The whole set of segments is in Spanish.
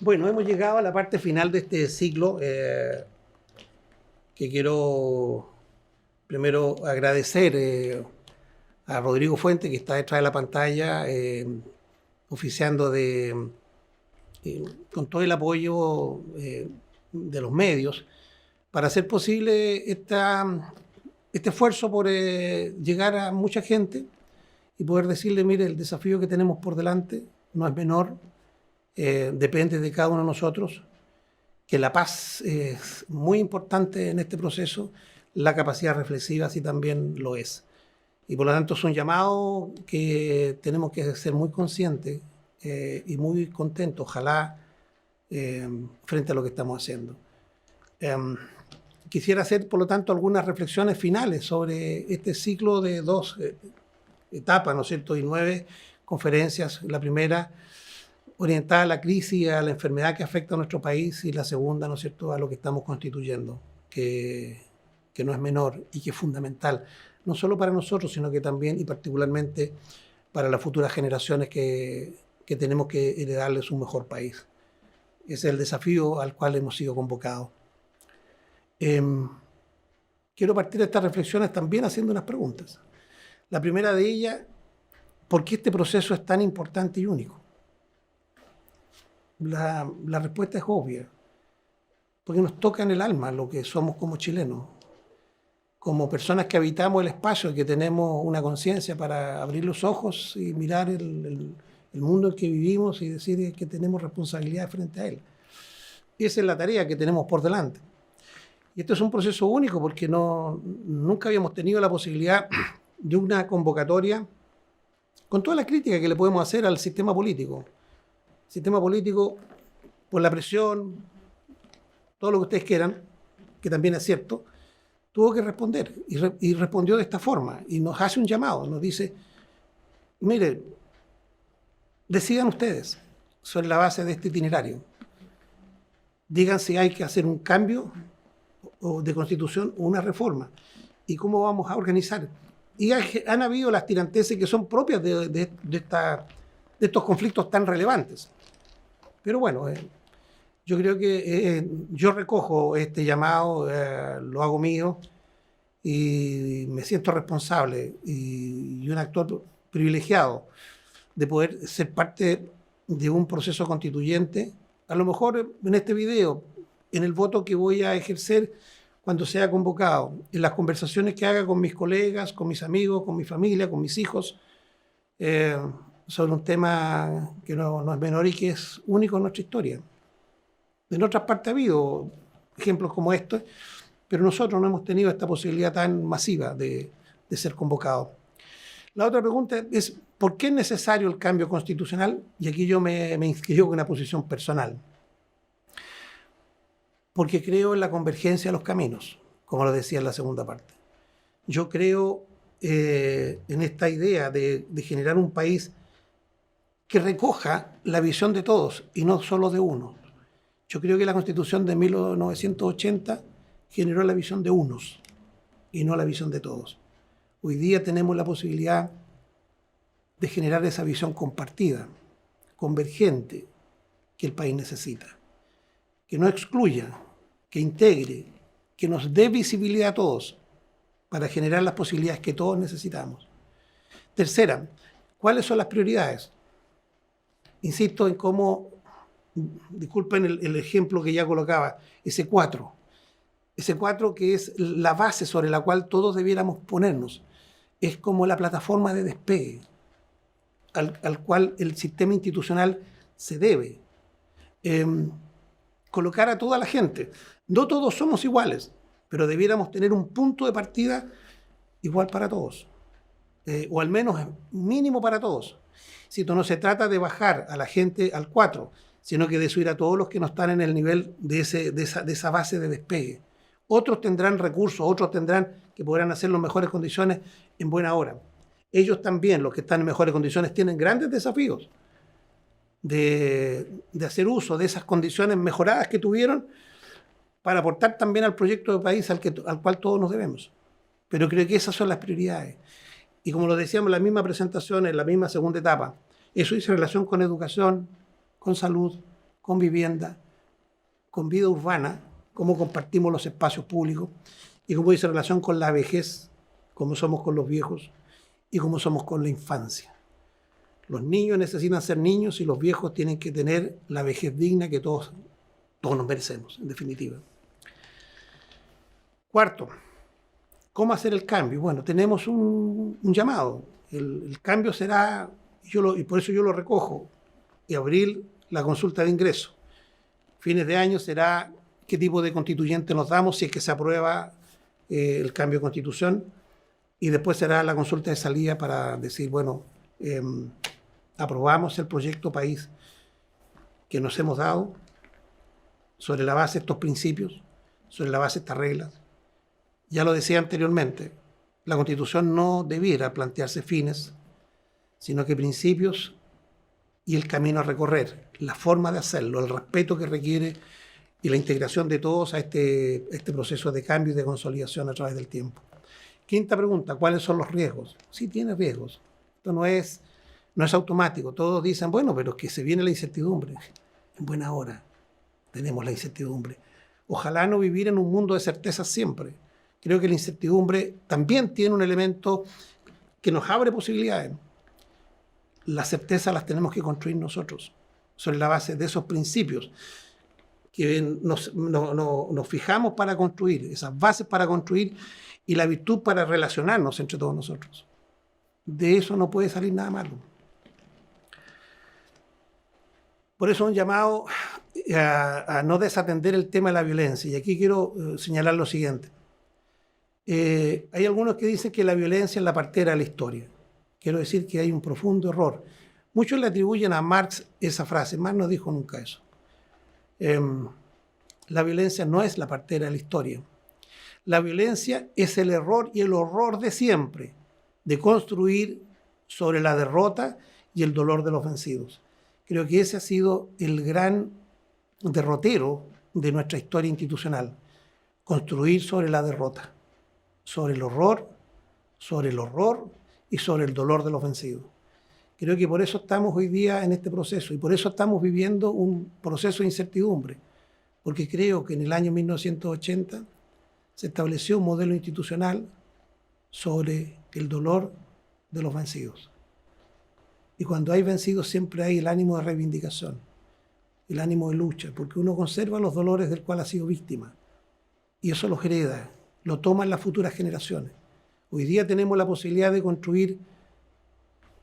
Bueno, hemos llegado a la parte final de este ciclo, que quiero primero agradecer a Rodrigo Fuente, que está detrás de la pantalla, oficiando con todo el apoyo de los medios para hacer posible este esfuerzo por llegar a mucha gente y poder decirle, mire, el desafío que tenemos por delante no es menor, depende de cada uno de nosotros, que la paz es muy importante en este proceso, la capacidad reflexiva sí también lo es. Y por lo tanto es un llamado que tenemos que ser muy conscientes y muy contentos, ojalá, frente a lo que estamos haciendo. Quisiera hacer, por lo tanto, algunas reflexiones finales sobre este ciclo de dos etapas, ¿no es cierto?, y 9 conferencias. La primera, orientada a la crisis, a la enfermedad que afecta a nuestro país, y la segunda, ¿no es cierto?, a lo que estamos constituyendo, que no es menor y que es fundamental, no solo para nosotros, sino que también y particularmente para las futuras generaciones que tenemos que heredarles un mejor país. Ese es el desafío al cual hemos sido convocados. Quiero partir de estas reflexiones también haciendo unas preguntas. La primera de ellas, ¿por qué este proceso es tan importante y único? La respuesta es obvia, porque nos toca en el alma lo que somos como chilenos, como personas que habitamos el espacio y que tenemos una conciencia para abrir los ojos y mirar el mundo en que vivimos y decir que tenemos responsabilidad frente a él. Y esa es la tarea que tenemos por delante. Y este es un proceso único porque nunca habíamos tenido la posibilidad de una convocatoria con toda la crítica que le podemos hacer al sistema político. Sistema político, por la presión, todo lo que ustedes quieran, que también es cierto, tuvo que responder y respondió de esta forma y nos hace un llamado, nos dice, mire, decidan ustedes sobre la base de este itinerario, digan si hay que hacer un cambio de constitución o una reforma y cómo vamos a organizar. Y han habido las tiranteses que son propias de estos conflictos tan relevantes. Pero bueno, yo creo que yo recojo este llamado, lo hago mío y me siento responsable y un actor privilegiado de poder ser parte de un proceso constituyente. A lo mejor en este video, en el voto que voy a ejercer cuando sea convocado, en las conversaciones que haga con mis colegas, con mis amigos, con mi familia, con mis hijos, sobre un tema que no es menor y que es único en nuestra historia. En otras partes ha habido ejemplos como estos, pero nosotros no hemos tenido esta posibilidad tan masiva de ser convocados. La otra pregunta es, ¿por qué es necesario el cambio constitucional? Y aquí yo me inscribo con una posición personal. Porque creo en la convergencia de los caminos, como lo decía en la segunda parte. Yo creo en esta idea de generar un país que recoja la visión de todos y no solo de uno. Yo creo que la Constitución de 1980 generó la visión de unos y no la visión de todos. Hoy día tenemos la posibilidad de generar esa visión compartida, convergente, que el país necesita. Que no excluya, que integre, que nos dé visibilidad a todos para generar las posibilidades que todos necesitamos. Tercera, ¿cuáles son las prioridades? Insisto en cómo, disculpen el ejemplo que ya colocaba, ese 4 que es la base sobre la cual todos debiéramos ponernos, es como la plataforma de despegue al cual el sistema institucional se debe. Colocar a toda la gente. No todos somos iguales, pero debiéramos tener un punto de partida igual para todos, o al menos mínimo para todos. Si no se trata de bajar a la gente al 4, sino que de subir a todos los que no están en el nivel de esa base de despegue. Otros tendrán recursos, otros tendrán que podrán hacerlo en mejores condiciones en buena hora. Ellos también, los que están en mejores condiciones, tienen grandes desafíos de hacer uso de esas condiciones mejoradas que tuvieron para aportar también al proyecto de país al cual todos nos debemos. Pero creo que esas son las prioridades. Y como lo decíamos en la misma presentación, en la misma segunda etapa, eso hizo relación con educación, con salud, con vivienda, con vida urbana, cómo compartimos los espacios públicos y cómo dice relación con la vejez, cómo somos con los viejos y cómo somos con la infancia. Los niños necesitan ser niños y los viejos tienen que tener la vejez digna que todos nos merecemos, en definitiva. Cuarto, ¿cómo hacer el cambio? Bueno, tenemos un llamado. El cambio será, y por eso yo lo recojo, en abril la consulta de ingreso. Fines de año será qué tipo de constituyente nos damos si es que se aprueba el cambio de constitución, y después será la consulta de salida para decir, bueno, aprobamos el proyecto país que nos hemos dado sobre la base de estos principios, sobre la base de estas reglas. Ya lo decía anteriormente, la Constitución no debiera plantearse fines, sino que principios y el camino a recorrer, la forma de hacerlo, el respeto que requiere y la integración de todos a este proceso de cambio y de consolidación a través del tiempo. Quinta pregunta, ¿cuáles son los riesgos? Sí tiene riesgos. Esto no es automático. Todos dicen, bueno, pero es que se viene la incertidumbre. En buena hora tenemos la incertidumbre. Ojalá no vivir en un mundo de certezas siempre. Creo que la incertidumbre también tiene un elemento que nos abre posibilidades. Las certezas las tenemos que construir nosotros, sobre la base de esos principios que nos fijamos para construir, esas bases para construir y la virtud para relacionarnos entre todos nosotros. De eso no puede salir nada malo. Por eso un llamado a no desatender el tema de la violencia. Y aquí quiero señalar lo siguiente. Hay algunos que dicen que la violencia es la partera de la historia. Quiero decir que hay un profundo error. Muchos le atribuyen a Marx esa frase. Marx no dijo nunca eso. La violencia no es la partera de la historia. La violencia es el error y el horror de siempre, de construir sobre la derrota y el dolor de los vencidos. Creo que ese ha sido el gran derrotero de nuestra historia institucional. Construir sobre la derrota, sobre el horror y sobre el dolor de los vencidos. Creo que por eso estamos hoy día en este proceso y por eso estamos viviendo un proceso de incertidumbre, porque creo que en el año 1980 se estableció un modelo institucional sobre el dolor de los vencidos. Y cuando hay vencidos siempre hay el ánimo de reivindicación, el ánimo de lucha, porque uno conserva los dolores del cual ha sido víctima y eso los hereda, lo toman las futuras generaciones. Hoy día tenemos la posibilidad de construir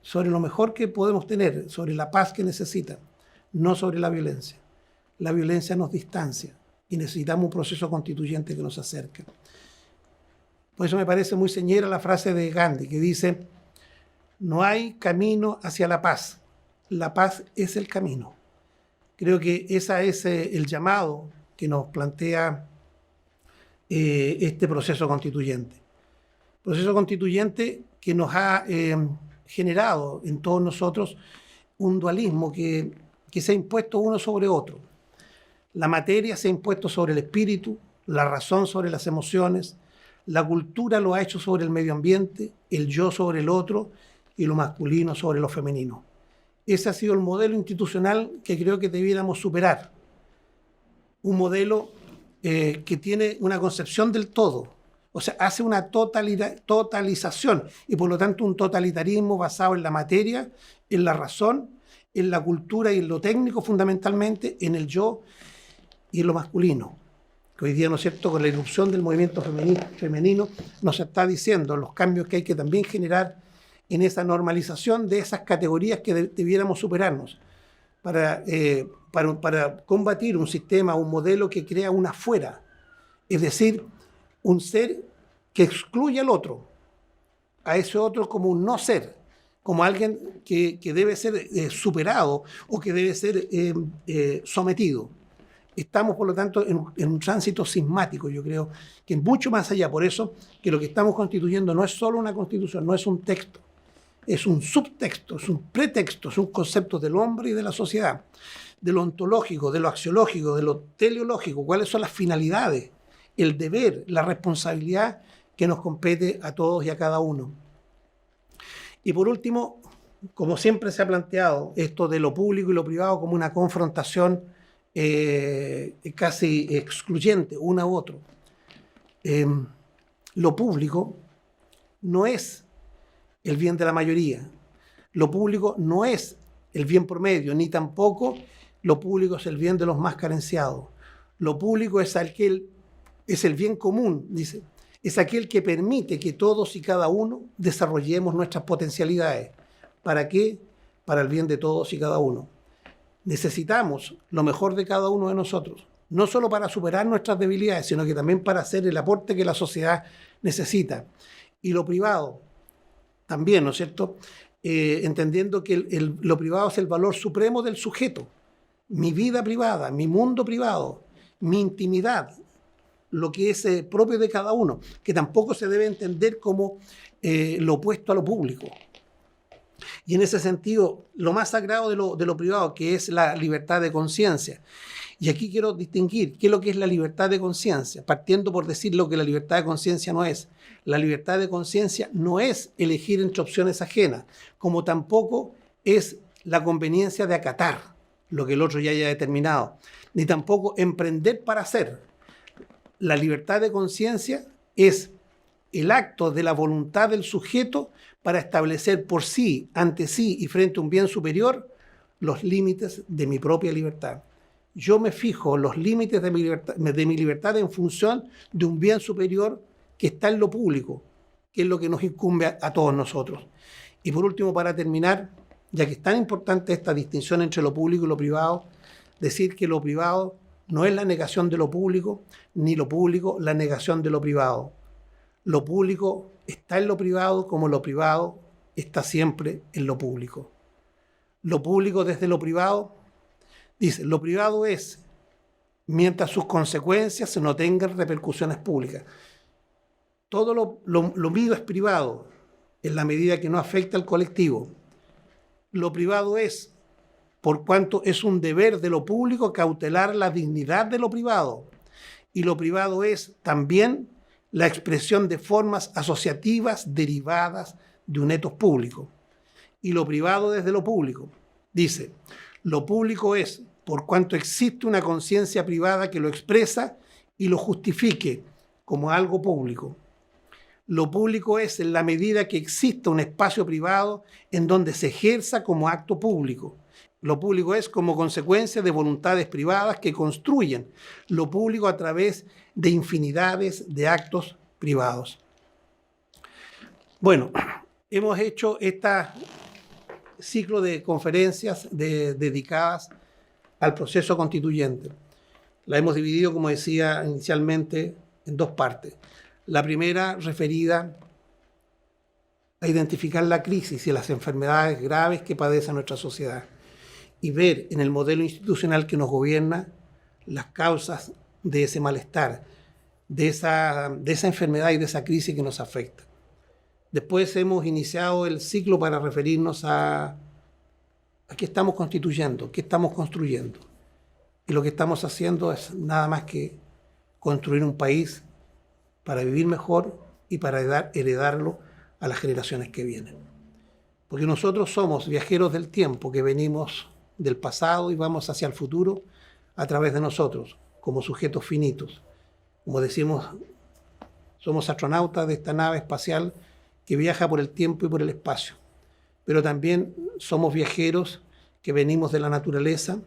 sobre lo mejor que podemos tener, sobre la paz que necesitan, no sobre la violencia. La violencia nos distancia y necesitamos un proceso constituyente que nos acerque. Por eso me parece muy señera la frase de Gandhi que dice: no hay camino hacia la paz es el camino. Creo que ese es el llamado que nos plantea este proceso constituyente. Proceso constituyente que nos ha generado en todos nosotros un dualismo que se ha impuesto uno sobre otro. La materia se ha impuesto sobre el espíritu, la razón sobre las emociones, la cultura lo ha hecho sobre el medio ambiente, el yo sobre el otro y lo masculino sobre lo femenino. Ese ha sido el modelo institucional que creo que debiéramos superar. Un modelo que tiene una concepción del todo, o sea, hace una totalización y por lo tanto un totalitarismo basado en la materia, en la razón, en la cultura y en lo técnico fundamentalmente, en el yo y en lo masculino. Que hoy día, ¿no es cierto?, con la irrupción del movimiento femenino nos está diciendo los cambios que hay que también generar en esa normalización de esas categorías que debiéramos superarnos para combatir un sistema, un modelo que crea una fuera, es decir, un ser que excluye al otro, a ese otro como un no ser, como alguien que debe ser superado o que debe ser sometido. Estamos, por lo tanto, en un tránsito sismático, yo creo, que es mucho más allá. Por eso que lo que estamos constituyendo no es solo una constitución, no es un texto, es un subtexto, es un pretexto, es un concepto del hombre y de la sociedad, de lo ontológico, de lo axiológico, de lo teleológico, cuáles son las finalidades, el deber, la responsabilidad que nos compete a todos y a cada uno. Y por último, como siempre se ha planteado, esto de lo público y lo privado como una confrontación casi excluyente una u otro. Lo público no es el bien de la mayoría. Lo público no es el bien promedio, ni tampoco lo público es el bien de los más carenciados. Lo público es el bien común, dice. Es aquel que permite que todos y cada uno desarrollemos nuestras potencialidades. ¿Para qué? Para el bien de todos y cada uno. Necesitamos lo mejor de cada uno de nosotros, no solo para superar nuestras debilidades, sino que también para hacer el aporte que la sociedad necesita. Y lo privado también, ¿no es cierto? Entendiendo que lo privado es el valor supremo del sujeto. Mi vida privada, mi mundo privado, mi intimidad, lo que es propio de cada uno, que tampoco se debe entender como lo opuesto a lo público. Y en ese sentido, lo más sagrado de lo privado, que es la libertad de conciencia. Y aquí quiero distinguir qué es lo que es la libertad de conciencia, partiendo por decir lo que la libertad de conciencia no es. La libertad de conciencia no es elegir entre opciones ajenas, como tampoco es la conveniencia de acatar lo que el otro ya haya determinado, ni tampoco emprender para hacer. La libertad de conciencia es el acto de la voluntad del sujeto para establecer por sí, ante sí y frente a un bien superior, los límites de mi propia libertad. Yo me fijo los límites de mi libertad en función de un bien superior que está en lo público, que es lo que nos incumbe a todos nosotros. Y por último, para terminar, ya que es tan importante esta distinción entre lo público y lo privado, decir que lo privado no es la negación de lo público, ni lo público la negación de lo privado. Lo público está en lo privado como lo privado está siempre en lo público. Lo público desde lo privado, dice, lo privado es mientras sus consecuencias no tengan repercusiones públicas. Todo lo mío es privado en la medida que no afecta al colectivo. Lo privado es, por cuanto es un deber de lo público, cautelar la dignidad de lo privado. Y lo privado es también la expresión de formas asociativas derivadas de un etos público. Y lo privado desde lo público. Dice, lo público es, por cuanto existe una conciencia privada que lo expresa y lo justifique como algo público. Lo público es en la medida que exista un espacio privado en donde se ejerza como acto público. Lo público es como consecuencia de voluntades privadas que construyen lo público a través de infinidades de actos privados. Bueno, hemos hecho este ciclo de conferencias dedicadas al proceso constituyente. La hemos dividido, como decía inicialmente, en dos partes. La primera referida a identificar la crisis y las enfermedades graves que padece nuestra sociedad y ver en el modelo institucional que nos gobierna las causas de ese malestar, de esa enfermedad y de esa crisis que nos afecta. Después hemos iniciado el ciclo para referirnos a qué estamos constituyendo, qué estamos construyendo. Y lo que estamos haciendo es nada más que construir un país para vivir mejor y para heredarlo a las generaciones que vienen. Porque nosotros somos viajeros del tiempo que venimos del pasado y vamos hacia el futuro a través de nosotros, como sujetos finitos. Como decimos, somos astronautas de esta nave espacial que viaja por el tiempo y por el espacio. Pero también somos viajeros que venimos de la naturaleza,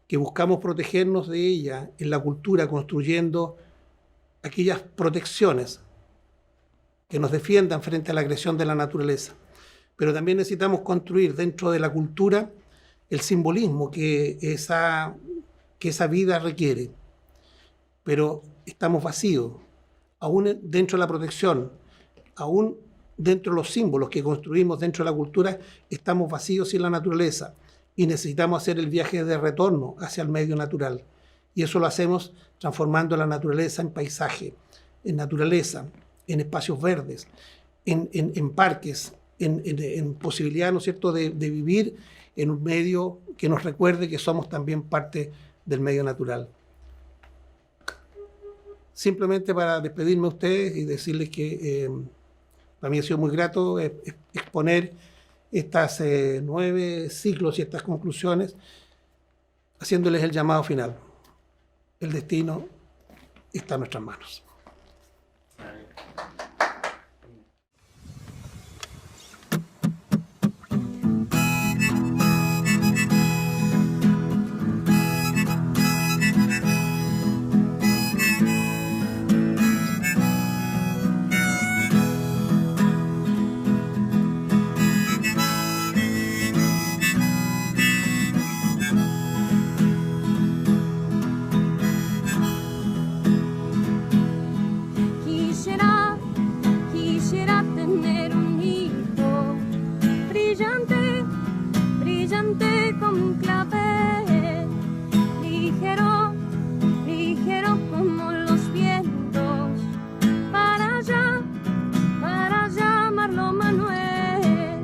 que buscamos protegernos de ella en la cultura, construyendo aquellas protecciones que nos defiendan frente a la agresión de la naturaleza. Pero también necesitamos construir dentro de la cultura el simbolismo que esa vida requiere. Pero estamos vacíos, aún dentro de la protección, aún dentro de los símbolos que construimos dentro de la cultura, estamos vacíos sin la naturaleza y necesitamos hacer el viaje de retorno hacia el medio natural. Y eso lo hacemos transformando la naturaleza en paisaje, en naturaleza, en espacios verdes, en parques, en posibilidad, ¿no es cierto?, de vivir en un medio que nos recuerde que somos también parte del medio natural. Simplemente para despedirme a ustedes y decirles que para mí ha sido muy grato exponer estas 9 ciclos y estas conclusiones haciéndoles el llamado final. El destino está en nuestras manos. Quisiera tener un hijo brillante, brillante como un clavel, ligero, ligero como los vientos, para llamarlo Manuel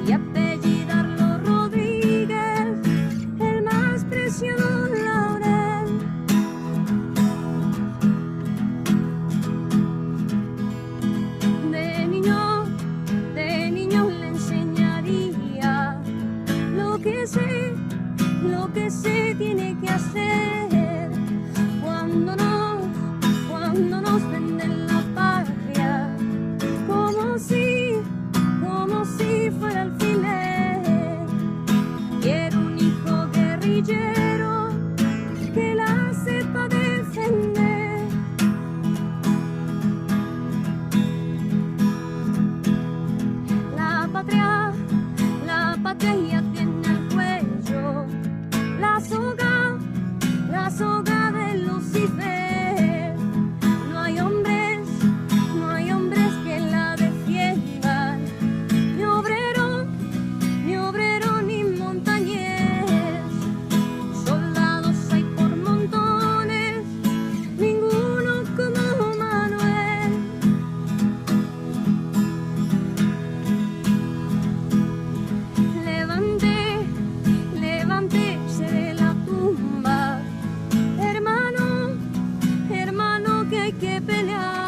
y apellidarlo Rodríguez, el más preciado laurel. De niño le enseñaría lo que se tiene que hacer cuando nos venden la patria, como si fuera alfiler. Quiero un hijo guerrillero que la sepa defender. La patria ya tiene al cuello la soga de Lucifer. No hay hombres que la defiendan, ni obrero, ni montañés. Soldados hay por montones, ninguno como Manuel. Levántese de la tumba, hermano, que hay que pelear.